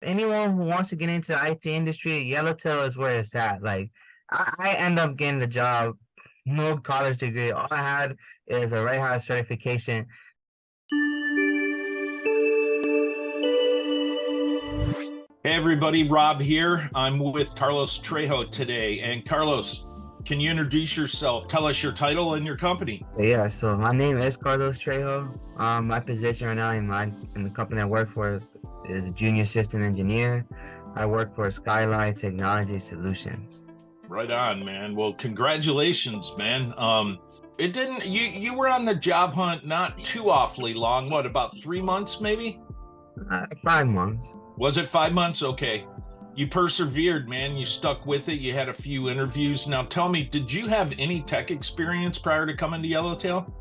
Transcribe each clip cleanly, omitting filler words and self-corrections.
anyone who wants to get into the IT industry, Yellowtail is where it's at. Like I end up getting the job, no college degree. All I had is a Red Hat certification. Hey everybody, Rob here. I'm with Carlos Trejo today. And Carlos, can you introduce yourself? Tell us your title and your company. Yeah, so my name is Carlos Trejo. My position right now in the company I work for is a junior system engineer. I work for Skyline Technology Solutions. Right on, man. Well, congratulations, man. It didn't you were on the job hunt not too awfully long. What, about 3 months maybe? 5 months. Was it 5 months? Okay. You persevered, man. You stuck with it. You had a few interviews. Now tell me, did you have any tech experience prior to coming to Yellowtail?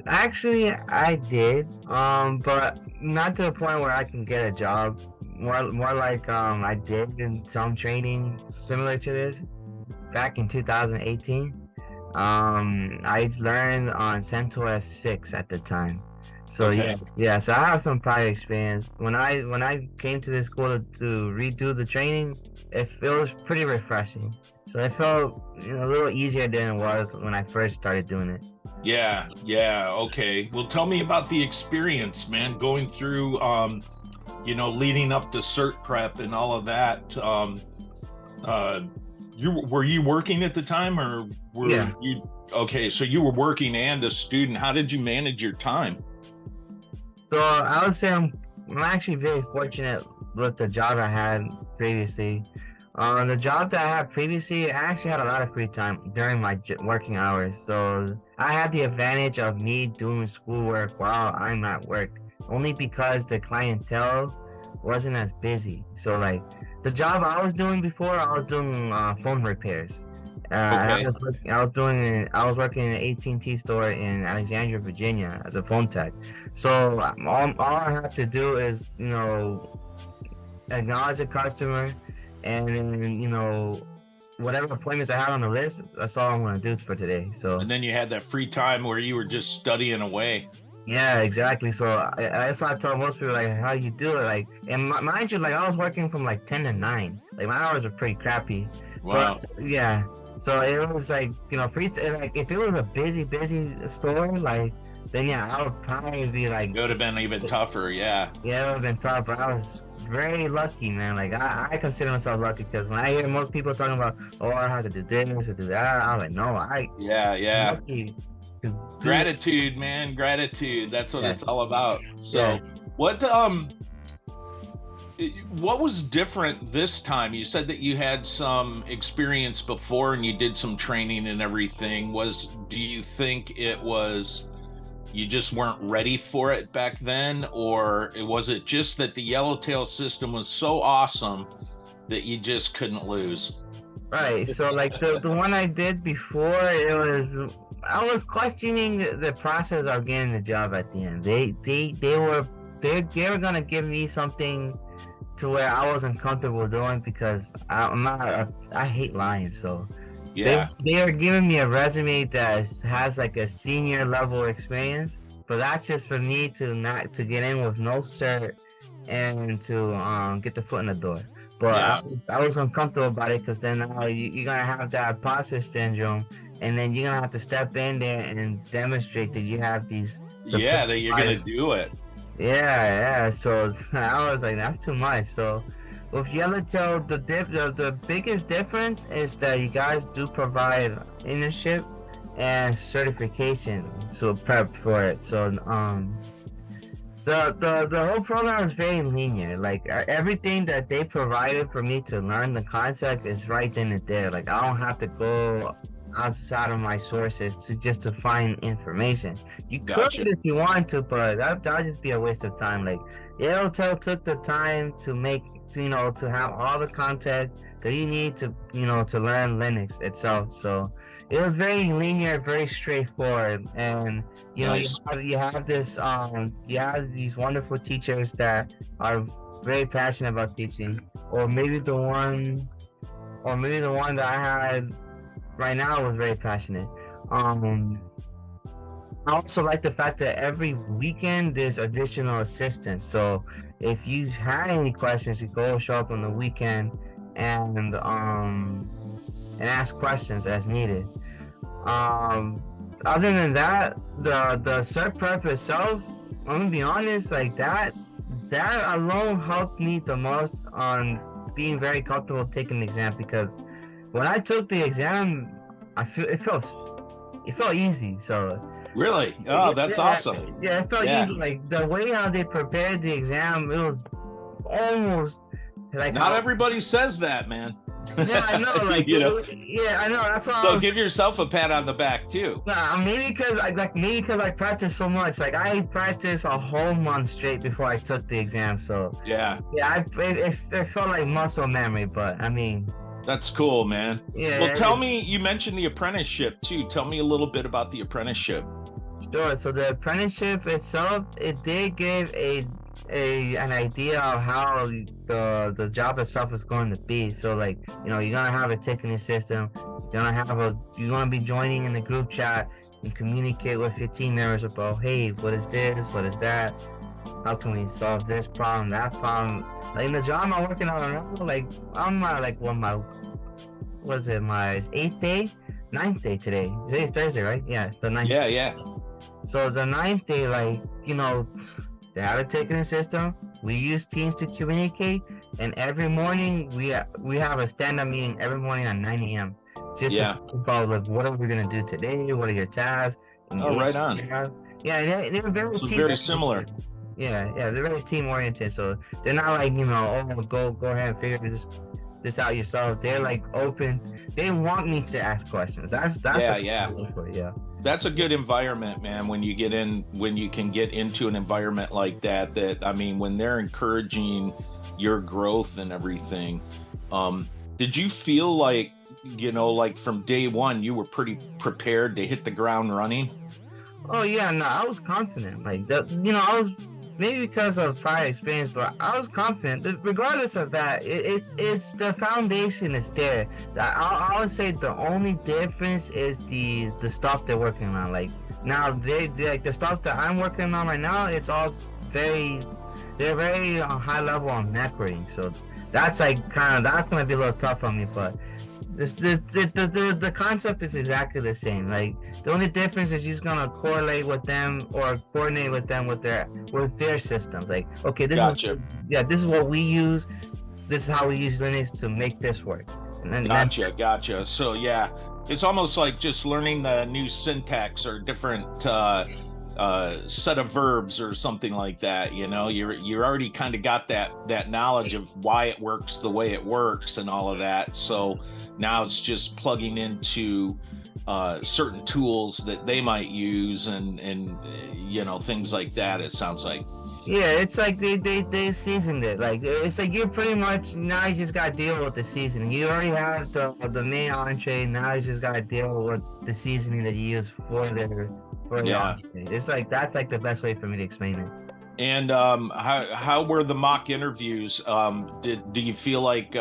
Actually, I did, but not to the point where I can get a job. More like I did in some training similar to this back in 2018. I learned on CentOS 6 at the time. So Okay. yeah. So I have some prior experience. When I came to this school to redo the training, it was pretty refreshing. So it felt a little easier than it was when I first started doing it. Yeah, okay. Well, tell me about the experience, man, going through leading up to cert prep and all of that. Were you working at the time, or were Yeah. you okay, so you were working and a student. How did you manage your time? So I would say I'm actually very fortunate with the job I had previously. The job that I had previously, I actually had a lot of free time during my working hours. So I had the advantage of me doing schoolwork while I'm at work, only because the clientele wasn't as busy. So like the job I was doing before, I was doing phone repairs. Okay. I was working in an AT&T store in Alexandria, Virginia as a phone tech. So all I have to do is, acknowledge a customer, and then, whatever appointments I have on the list, that's all I'm gonna do for today. So And then you had that free time where you were just studying away. yeah, exactly. So that's why I tell most people, like, how you do it. Like, and mind you, like, I was working from like 10 to 9. Like my hours were pretty crappy. Wow. But yeah, so it was like, like if it was a busy store, like, then yeah, I would probably be like, It would have been even tougher. Yeah. yeah, it would have been tough. But I was very lucky, man. Like I consider myself lucky, because when I hear most people talking about, oh, I have to do this or do that, I'm like, no, I'm Yeah. lucky to do it. Gratitude, man. Gratitude. That's what Yeah, it's all about. yeah. So, what what was different this time? You said that you had some experience before and you did some training and everything. Do you think it was you just weren't ready for it back then, or was it just that the Yellowtail system was so awesome that you just couldn't lose? Right. So like the one I did before, I was questioning the process of getting the job at the end. They were gonna give me something to where I wasn't comfortable doing, because I hate lying. So they Yeah. they are giving me a resume that has like a senior level experience, but that's just for me to not to get in with no cert and to get the foot in the door. But Yeah. I was uncomfortable about it, because then now you're gonna have that imposter syndrome, and then you're gonna have to step in there and demonstrate that you have these Yeah, support that you're gonna providers. do it. Yeah. So I was like, that's too much. So with Yellowtail, the biggest difference is that you guys do provide internship and certification, so prep for it. So the whole program is very linear. Like everything that they provided for me to learn the concept is right then and there. Like I don't have to go outside of my sources to find information. You could Gotcha. if you want to, but that'd just be a waste of time. Like Airtel took the time to make to have all the content that you need to learn Linux itself. So it was very linear, very straightforward, and Nice. you have these wonderful teachers that are very passionate about teaching, or maybe the one that I had right now was very passionate. Um, I also like the fact that every weekend there's additional assistance. So if you had any questions, you go show up on the weekend and ask questions as needed. Um, Other than that, the cert prep itself, I'm gonna be honest, like that alone helped me the most on being very comfortable taking the exam because when I took the exam, I feel it felt easy. So Really? Oh, that's awesome. yeah, it felt Yeah. easy. Like the way how they prepared the exam, it was almost like Not how, everybody says that, man. yeah, I know, like You know? yeah, I know. That's why I So was, give yourself a pat on the back too. nah, maybe because I practiced so much. Like I practiced a whole month straight before I took the exam. So Yeah, yeah, it felt like muscle memory. But I mean, that's cool, man. yeah. Well, tell me, you mentioned the apprenticeship too. Tell me a little bit about the apprenticeship. Sure. So the apprenticeship itself, it did give an idea of how the job itself is going to be. So like, you're gonna have a ticketing system. You're gonna be joining in the group chat and communicate with your team members about, hey, what is this? What is that? How can we solve this problem, that problem? Like in the job I'm working on now, like I'm like my eighth day, ninth day today. Today's Thursday, right? Yeah, it's the ninth. Yeah, yeah. So the ninth day, like, they have a ticketing system. We use Teams to communicate, and every morning we have a stand-up meeting every morning at 9 a.m. just Yeah. to talk about like what are we gonna do today? What are your tasks? And Oh, right on. Yeah, they're very So team very similar. Yeah, they're very team oriented. So they're not like oh go ahead and figure this out yourself. They're like open. They want me to ask questions. That's Yeah, what yeah. I look for, yeah. That's a good environment, man. When you can get into an environment like that, I mean, when they're encouraging your growth and everything, did you feel like, like from day one, you were pretty prepared to hit the ground running? Oh yeah, no, I was confident. Like that, I was maybe because of prior experience, but I was confident. Regardless of that, it's the foundation is there. I would say the only difference is the stuff they're working on. Like now, they like the stuff that I'm working on right now. It's all they're very high level on networking. So that's like that's gonna be a little tough on me, but. The concept is exactly the same. Like the only difference is you're just gonna correlate with them or coordinate with them with their systems. Like, okay, Gotcha. This is what we use. This is how we use Linux to make this work. And then Gotcha. So yeah, it's almost like just learning the new syntax or different set of verbs or something like that. You're already kind of got that knowledge of why it works the way it works and all of that. So now it's just plugging into certain tools that they might use and things like that. It sounds like. Yeah, it's like they seasoned it. Like it's like you're pretty much now you just gotta deal with the seasoning. You already have the main entree. Now you just gotta deal with the seasoning that you use for the entree. It's like that's like the best way for me to explain it. And how were the mock interviews? Do you feel like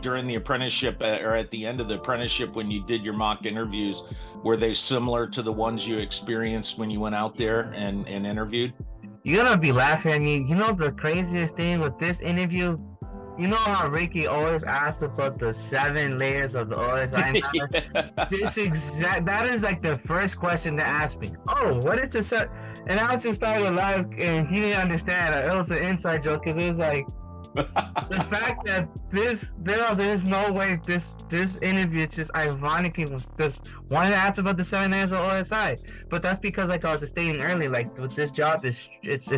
during the apprenticeship or at the end of the apprenticeship when you did your mock interviews, were they similar to the ones you experienced when you went out there and interviewed? You're gonna be laughing at me. The craziest thing with this interview, how Ricky always asks about the 7 layers of the OSI? Yeah. That is like the first question to ask me. Oh, what is the set? And I just started laughing, and he didn't understand. It was an inside joke because it was like the fact that there's no way this interview just ironically just wanted to ask about the 7 layers of OSI, but that's because like I was stating earlier, like with this job it's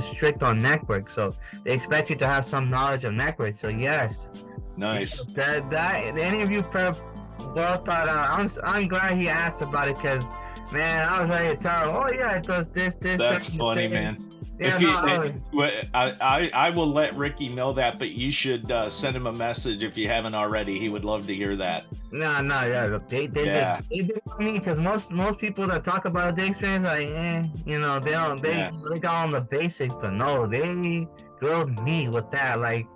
strict on network, so they expect you to have some knowledge of network. So yes, Nice. that the interview prep well thought out. I'm glad he asked about it because man, I was ready to tell him, oh yeah, it does this. That's funny, man. Yeah, I will let Ricky know that, but you should send him a message if you haven't already. He would love to hear that. No, yeah. They did me because most people that talk about the experience, like, they got on the basics, but no, they grilled me with that. Like,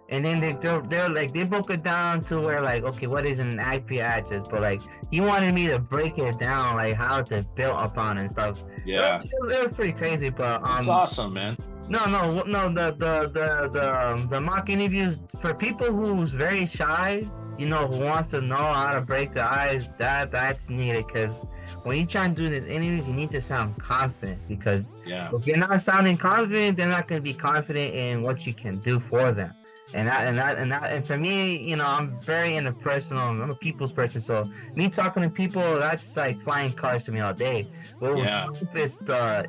And then they're like they broke it down to where like, okay, what is an IP address? But like he wanted me to break it down, like how it's built upon and stuff. Yeah, It was pretty crazy, but it's awesome, man. no. The mock interviews for people who's very shy, you know, who wants to know how to break the ice. That's needed because when you try and do these interviews, you need to sound confident. Because Yeah, if you're not sounding confident, they're not going to be confident in what you can do for them. And for me, you know, I'm very interpersonal. I'm a people's person, so me talking to people, that's like flying cars to me all day. What was Yeah. tough is the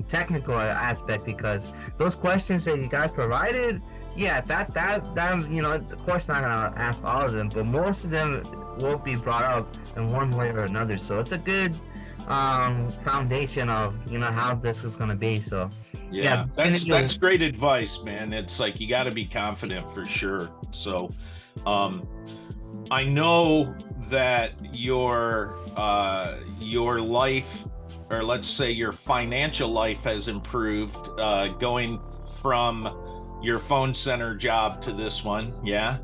technical aspect, because those questions that you guys provided, yeah, that you know, of course not gonna ask all of them, but most of them will be brought up in one way or another. So it's a good foundation of, you know, how this is gonna be. So Yeah, interview- that's great advice, man. It's like you got to be confident for sure. So, I know that your life, or let's say your financial life, has improved going from your phone center job to this one. Yeah.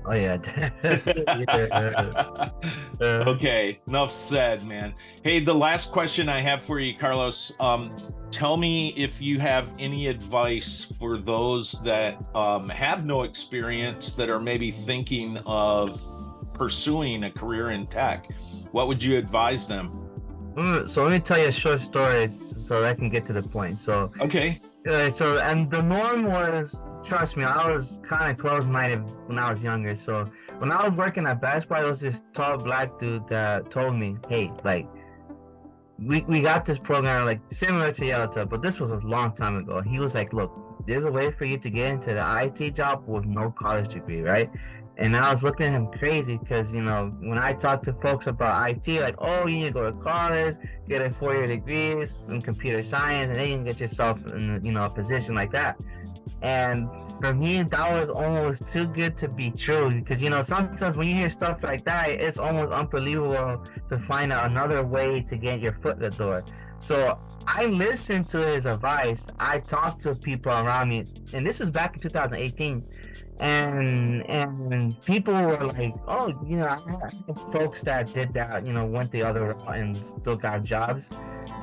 Oh yeah. Okay, enough said, man. Hey, the last question I have for you, Carlos. Tell me if you have any advice for those that have no experience, that are maybe thinking of pursuing a career in tech. What would you advise them? So let me tell you a short story so I can get to the point. So Okay. and the norm was, trust me, I was kind of closed-minded when I was younger. So when I was working at Best Buy, there was this tall black dude that told me, hey, like, we got this program like similar to Yellowtail, but this was a long time ago. He was like, look, there's a way for you to get into the IT job with no college degree, right? And I was looking at him crazy because, you know, when I talk to folks about IT, like, oh, you need to go to college, get a 4-year degree in computer science, and then you can get yourself in, you know, a position like that. And for me, that was almost too good to be true, because, you know, sometimes when you hear stuff like that, it's almost unbelievable to find another way to get your foot in the door. So I listened to his advice. I talked to people around me, and this was back in 2018. And people were like, oh, you know, I had folks that did that, you know, went the other route and still got jobs.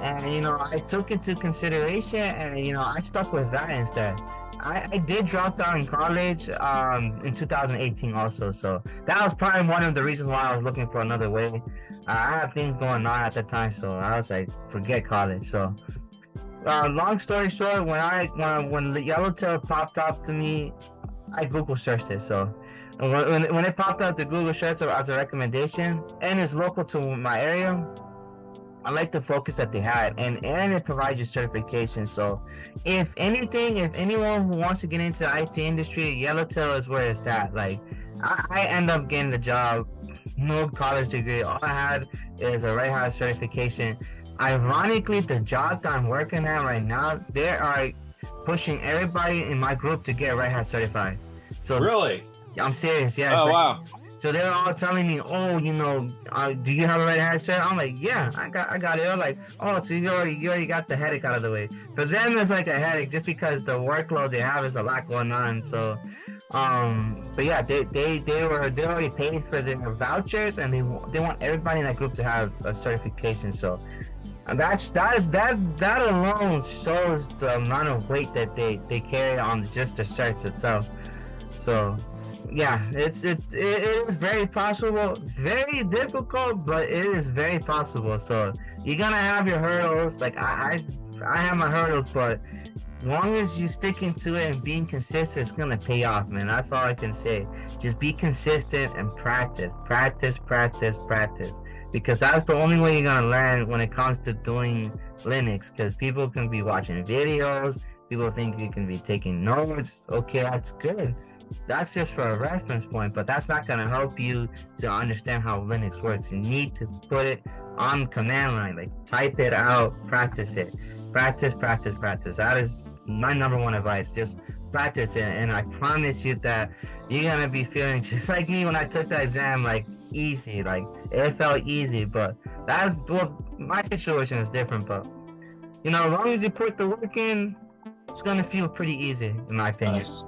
And, you know, I took into consideration, and, you know, I stuck with that instead. I did drop out in college in 2018 also. So that was probably one of the reasons why I was looking for another way. I had things going on at the time, so I was like, forget college. So long story short, when the Yellowtail popped up to me, I Google searched it. So when it popped up, the Google search as a recommendation, and it's local to my area, I like the focus that they had, and it provides you certification. So if anything, if anyone who wants to get into the IT industry, Yellowtail is where it's at. Like I end up getting the job, no college degree. All I had is a Red Hat certification. Ironically, the job that I'm working at right now, they are pushing everybody in my group to get Red Hat certified. So Really? I'm serious. Yeah. Oh, so, wow. so they're all telling me, oh, you know, do you have a Red Hat cert? I'm like, yeah, I got it. They're like, oh, so you already got the headache out of the way. For them, it's like a headache just because the workload they have is a lot going on. So, but yeah, they already paid for their vouchers, and they want everybody in that group to have a certification. So that alone shows the amount of weight that they carry on just the certs itself. So yeah, it is very possible, very difficult, but it is very possible. So you're gonna have your hurdles. Like I have my hurdles, but as long as you sticking to it and being consistent, it's gonna pay off, man. That's all I can say. Just be consistent and practice, because that's the only way you're gonna learn when it comes to doing Linux. Because people can be watching videos, people think you can be taking notes. Okay, that's good. That's just for a reference point, but that's not going to help you to understand how Linux works. You need to put it on command line, like type it out, practice it. Practice. That is my number one advice. Just practice it, and I promise you that you're going to be feeling just like me when I took that exam, like easy. Like it felt easy, but my situation is different. But, you know, as long as you put the work in, it's going to feel pretty easy, in my opinion. Nice.